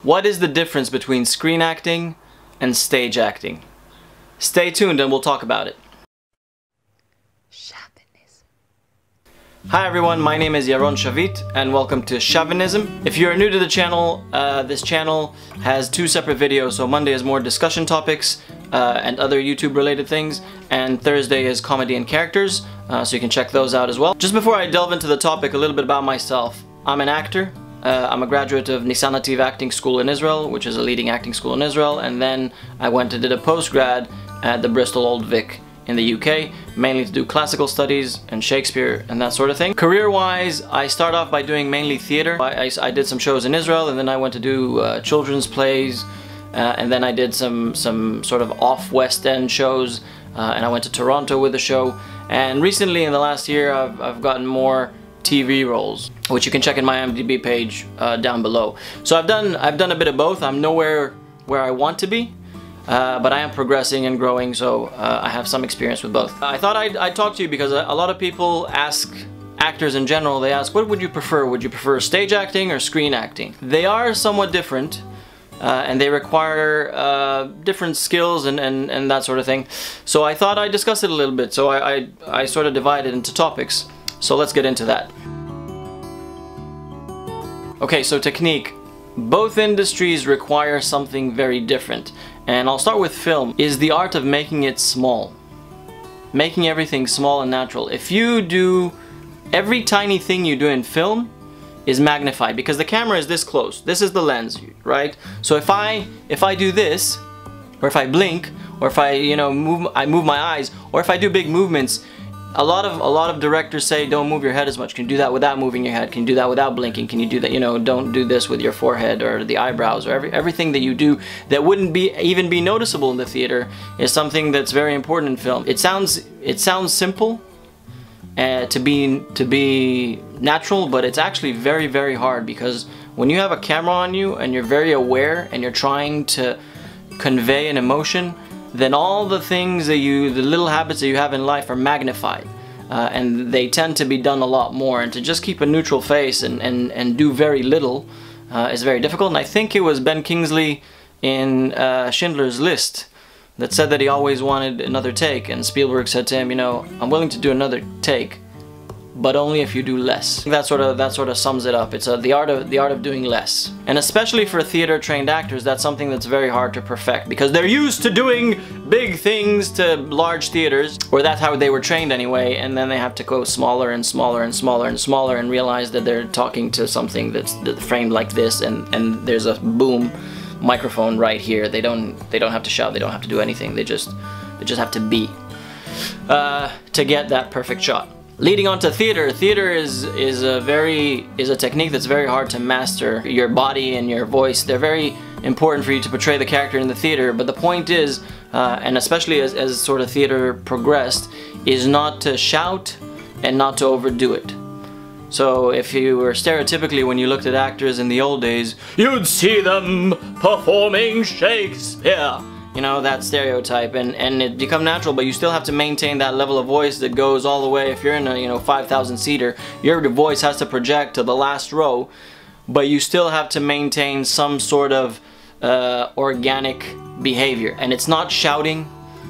What is the difference between screen acting and stage acting? Stay tuned and we'll talk about it. Shavinism. Hi everyone, my name is Yaron Shavit and welcome to Shavinism. If you're new to the channel, this channel has two separate videos. So Monday is more discussion topics and other YouTube related things, and Thursday is comedy and characters, so you can check those out as well. Just before I delve into the topic, a little bit about myself. I'm an actor. I'm a graduate of Nisan Nativ Acting School in Israel, which is a leading acting school in Israel, and then I went and did a postgrad at the Bristol Old Vic in the UK, mainly to do classical studies and Shakespeare and that sort of thing. Career-wise, I start off by doing mainly theater. I did some shows in Israel, and then I went to do children's plays, and then I did some sort of off-West End shows, and I went to Toronto with a show. And recently, in the last year, I've gotten more TV roles, which you can check in my IMDb page down below. So I've done a bit of both. I'm nowhere where I want to be, but I am progressing and growing, so I have some experience with both. I thought I'd talk to you because a lot of people ask, actors in general, they ask, what would you prefer? Would you prefer stage acting or screen acting? They are somewhat different, and they require different skills and that sort of thing. So I thought I'd discuss it a little bit, so I sort of divided into topics. So let's get into that. Okay, so technique. Both industries require something very different. And I'll start with film. Is the art of making it small. Making everything small and natural. If you do, every tiny thing you do in film is magnified because the camera is this close. This is the lens, right? So if I do this, or if I blink, or if I move my eyes, or if I do big movements, a lot of directors say don't move your head as much. Can you do that without moving your head? Can you do that without blinking? Can you do that, don't do this with your forehead or the eyebrows, or everything that you do that wouldn't even be noticeable in the theater is something that's very important in film. It sounds simple to be natural, but it's actually very, very hard, because when you have a camera on you and you're very aware and you're trying to convey an emotion, then all the things that the little habits that you have in life are magnified, and they tend to be done a lot more. And to just keep a neutral face and do very little is very difficult. And I think it was Ben Kingsley in Schindler's List that said that he always wanted another take, and Spielberg said to him, I'm willing to do another take, but only if you do less. That sort of sums it up. It's the art of doing less. And especially for theater trained actors, that's something that's very hard to perfect, because they're used to doing big things to large theaters, or that's how they were trained anyway, and then they have to go smaller and smaller and smaller and smaller and realize that they're talking to something that's framed like this, and there's a boom microphone right here. They don't have to shout, they don't have to do anything, they just have to be to get that perfect shot. Leading on to theater. Theater is a technique that's very hard to master. Your body and your voice, they're very important for you to portray the character in the theater, but the point is, and especially as sort of theater progressed, is not to shout and not to overdo it. So if you were stereotypically, when you looked at actors in the old days, you'd see them performing Shakespeare. That stereotype, and it become natural, but you still have to maintain that level of voice that goes all the way. If you're in a 5,000 seater, your voice has to project to the last row, but you still have to maintain some sort of organic behavior. And it's not shouting,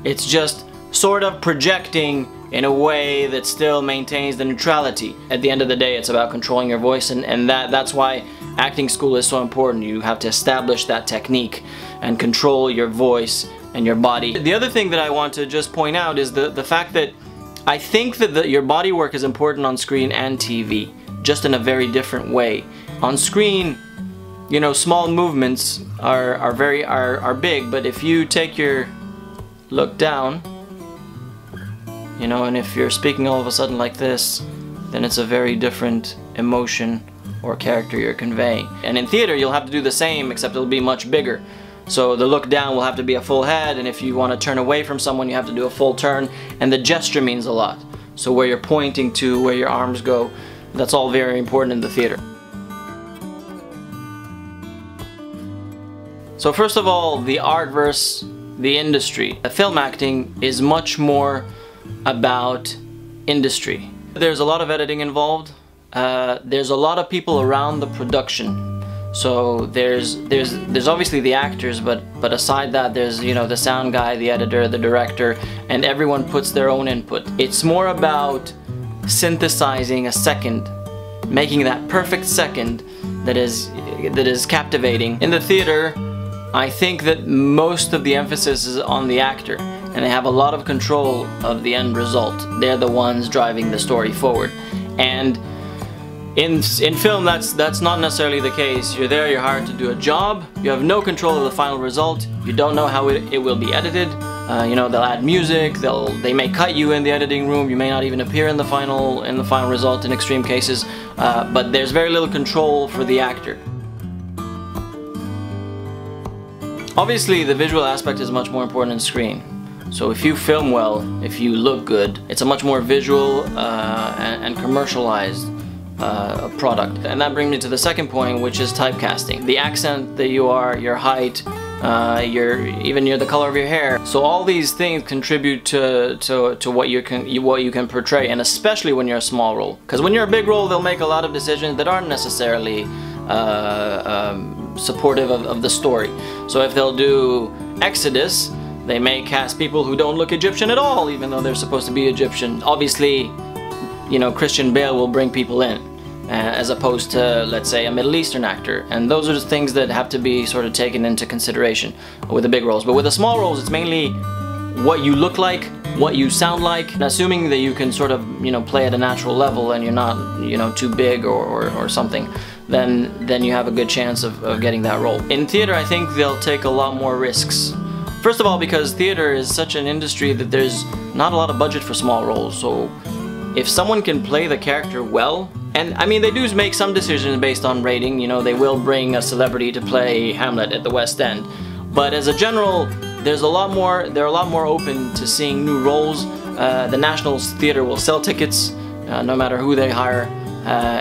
it's just sort of projecting in a way that still maintains the neutrality. At the end of the day, it's about controlling your voice, and that's why acting school is so important. You have to establish that technique and control your voice and your body. The other thing that I want to just point out is the fact that I think that your body work is important on screen and TV, just in a very different way. On screen, small movements are big, but if you take your look down, and if you're speaking all of a sudden like this, then it's a very different emotion or character you're conveying. And in theater, you'll have to do the same, except it'll be much bigger. So the look down will have to be a full head, and if you want to turn away from someone, you have to do a full turn, and the gesture means a lot. So where you're pointing to, where your arms go, that's all very important in the theater. So first of all, the art versus the industry. Film acting is much more about industry. There's a lot of editing involved. There's a lot of people around the production. So there's obviously the actors, but aside that, there's, you know, the sound guy, the editor, the director, and everyone puts their own input. It's more about synthesizing a second, making that perfect second that is captivating. In the theater, I think that most of the emphasis is on the actor, and they have a lot of control of the end result. They're the ones driving the story forward. And in film, that's not necessarily the case. You're there, you're hired to do a job, you have no control of the final result, you don't know how it will be edited. You know, they'll add music, they may cut you in the editing room, you may not even appear in the final result in extreme cases, but there's very little control for the actor. Obviously, the visual aspect is much more important on screen. So if you film well, if you look good, it's a much more visual and commercialized product. And that brings me to the second point, which is typecasting. The accent that you are, your height, even the color of your hair. So all these things contribute to what you can portray, and especially when you're a small role. Because when you're a big role, they'll make a lot of decisions that aren't necessarily supportive of the story. So if they'll do Exodus, they may cast people who don't look Egyptian at all, even though they're supposed to be Egyptian. Obviously, you know, Christian Bale will bring people in, as opposed to, let's say, a Middle Eastern actor. And those are the things that have to be sort of taken into consideration with the big roles. But with the small roles, it's mainly what you look like, what you sound like, and assuming that you can sort of, you know, play at a natural level and you're not, you know, too big or something, then you have a good chance of getting that role. In theater, I think they'll take a lot more risks. First of all, because theater is such an industry that there's not a lot of budget for small roles, so if someone can play the character well, and I mean, they do make some decisions based on rating, you know, they will bring a celebrity to play Hamlet at the West End, but as a general, they're a lot more open to seeing new roles. The National Theatre will sell tickets, no matter who they hire,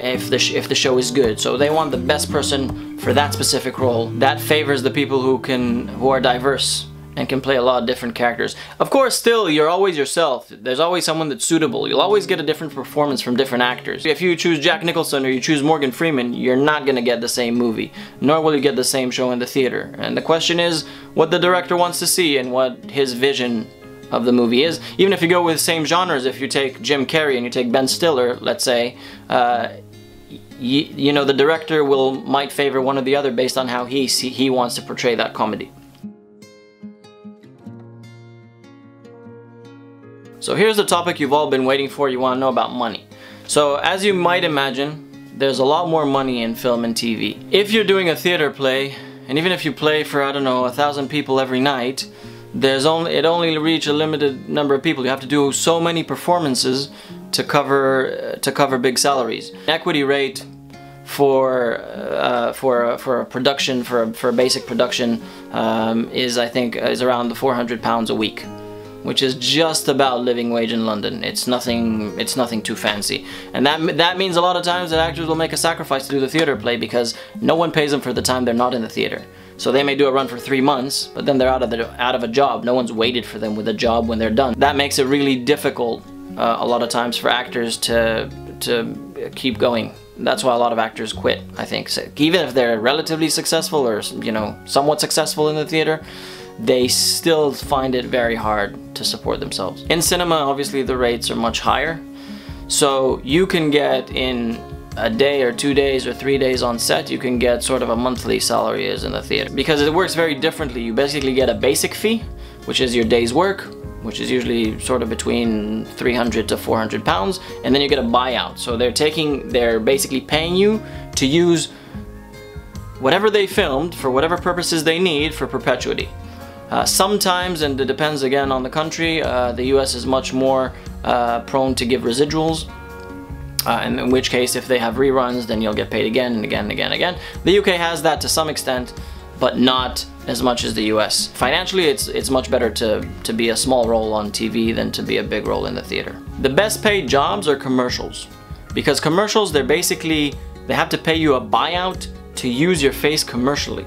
if the show is good. So they want the best person for that specific role. That favors the people who are diverse and can play a lot of different characters. Of course, still, you're always yourself. There's always someone that's suitable. You'll always get a different performance from different actors. If you choose Jack Nicholson or you choose Morgan Freeman, you're not gonna get the same movie, nor will you get the same show in the theater. And the question is what the director wants to see and what his vision of the movie is. Even if you go with same genres, if you take Jim Carrey and you take Ben Stiller, let's say, you know, the director might favor one or the other based on how he wants to portray that comedy. So here's the topic you've all been waiting for. You want to know about money. So as you might imagine, there's a lot more money in film and TV. If you're doing a theater play, and even if you play for, I don't know, 1,000 people every night, it only reaches a limited number of people. You have to do so many performances to cover big salaries. Equity rate for a production, for a basic production, is around the £400 a week, which is just about living wage in London. It's nothing too fancy. And that means a lot of times that actors will make a sacrifice to do the theater play because no one pays them for the time they're not in the theater. So they may do a run for 3 months, but then they're out of a job. No one's waited for them with a job when they're done. That makes it really difficult a lot of times for actors to keep going. That's why a lot of actors quit, I think. So even if they're relatively successful or, you know, somewhat successful in the theater, they still find it very hard to support themselves. In cinema, obviously the rates are much higher, so you can get in a day or 2 days or 3 days on set, you can get sort of a monthly salary as in the theater. Because it works very differently. You basically get a basic fee, which is your day's work, which is usually sort of between £300 to £400, and then you get a buyout. So they're basically paying you to use whatever they filmed for whatever purposes they need for perpetuity. Sometimes, and it depends again on the country, the US is much more prone to give residuals, and in which case if they have reruns then you'll get paid again and again and again and again. The UK has that to some extent, but not as much as the US. Financially, it's much better to be a small role on TV than to be a big role in the theater. The best paid jobs are commercials, because commercials, they have to pay you a buyout to use your face commercially.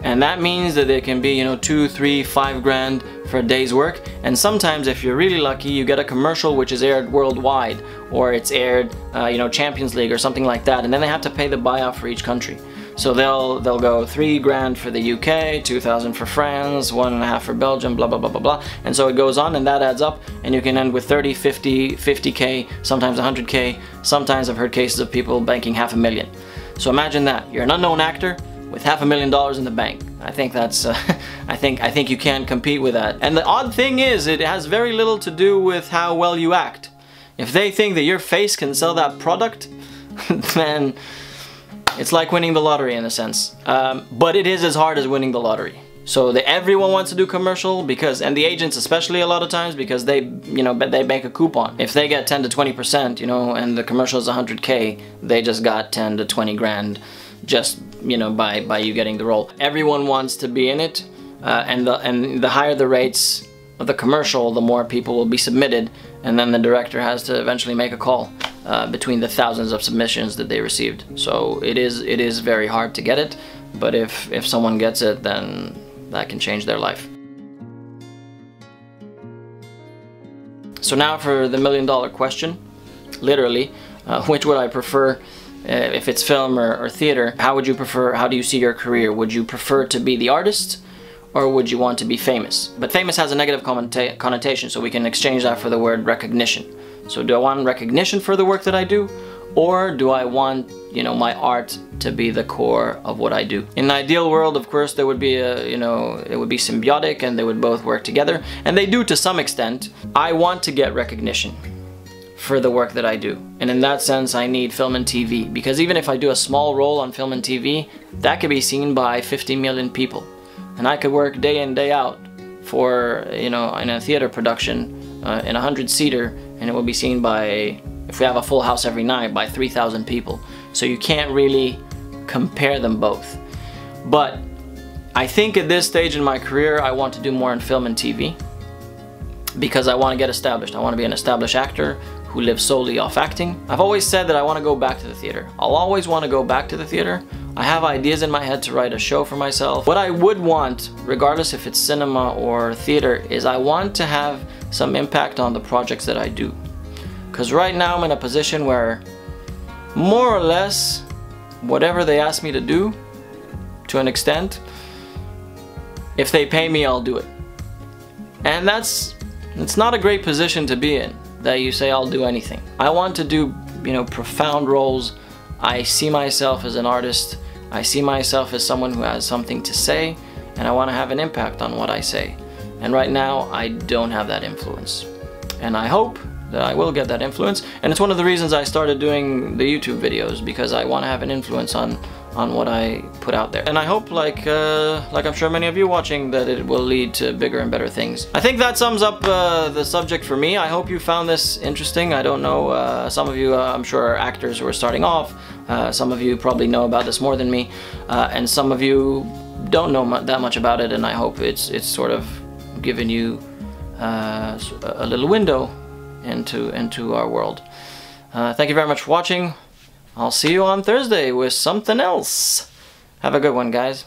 And that means that it can be, you know, 2, 3, 5 grand for a day's work. And sometimes, if you're really lucky, you get a commercial which is aired worldwide, or it's aired, you know, Champions League or something like that. And then they have to pay the buyout for each country. So they'll go 3 grand for the UK, 2,000 for France, 1.5 for Belgium, blah blah blah blah blah, and so it goes on, and that adds up, and you can end with 30, 50, 50k, sometimes 100k. Sometimes I've heard cases of people banking $500,000. So imagine that you're an unknown actor with $500,000 in the bank. I think that's I think you can compete with that. And the odd thing is, it has very little to do with how well you act. If they think that your face can sell that product, then it's like winning the lottery in a sense. But it is as hard as winning the lottery. So everyone wants to do commercial because, and the agents especially a lot of times, because they, you know, they bank a coupon. If they get 10 to 20%, you know, and the commercial is 100k, they just got 10 to 20 grand just, you know, by you getting the role. Everyone wants to be in it, and the higher the rates of the commercial, the more people will be submitted, and then the director has to eventually make a call between the thousands of submissions that they received. So it is very hard to get it, but if someone gets it, then that can change their life. So now for the million-dollar question, literally, which would I prefer? If it's film or theater, how would you prefer, how do you see your career? Would you prefer to be the artist, or would you want to be famous? But famous has a negative connotation, so we can exchange that for the word recognition. So do I want recognition for the work that I do, or do I want, you know, my art to be the core of what I do? In an ideal world, of course, there would be a, you know, it would be symbiotic and they would both work together, and they do to some extent. I want to get recognition for the work that I do, and in that sense I need film and TV, because even if I do a small role on film and TV, that could be seen by 50 million people, and I could work day in day out for, you know, in a theater production in a 100-seater, and it will be seen by, if we have a full house every night, by 3,000 people. So you can't really compare them both. But I think at this stage in my career I want to do more in film and TV, because I want to get established. I want to be an established actor who lives solely off acting. I've always said that I want to go back to the theater. I'll always want to go back to the theater. I have ideas in my head to write a show for myself. What I would want, regardless if it's cinema or theater, is I want to have some impact on the projects that I do. Because right now I'm in a position where, more or less, whatever they ask me to do, to an extent, if they pay me, I'll do it. And it's not a great position to be in, that you say I'll do anything. I want to do, you know, profound roles. I see myself as an artist. I see myself as someone who has something to say, and I want to have an impact on what I say. And right now I don't have that influence. And I hope that I will get that influence, and it's one of the reasons I started doing the YouTube videos, because I want to have an influence on what I put out there. And I hope, like I'm sure many of you watching, that it will lead to bigger and better things. I think that sums up the subject for me. I hope you found this interesting. I don't know, some of you I'm sure are actors who are starting off. Some of you probably know about this more than me, and some of you don't know that much about it, and I hope it's sort of given you a little window into our world. Thank you very much for watching. I'll see you on Thursday with something else. Have a good one, guys.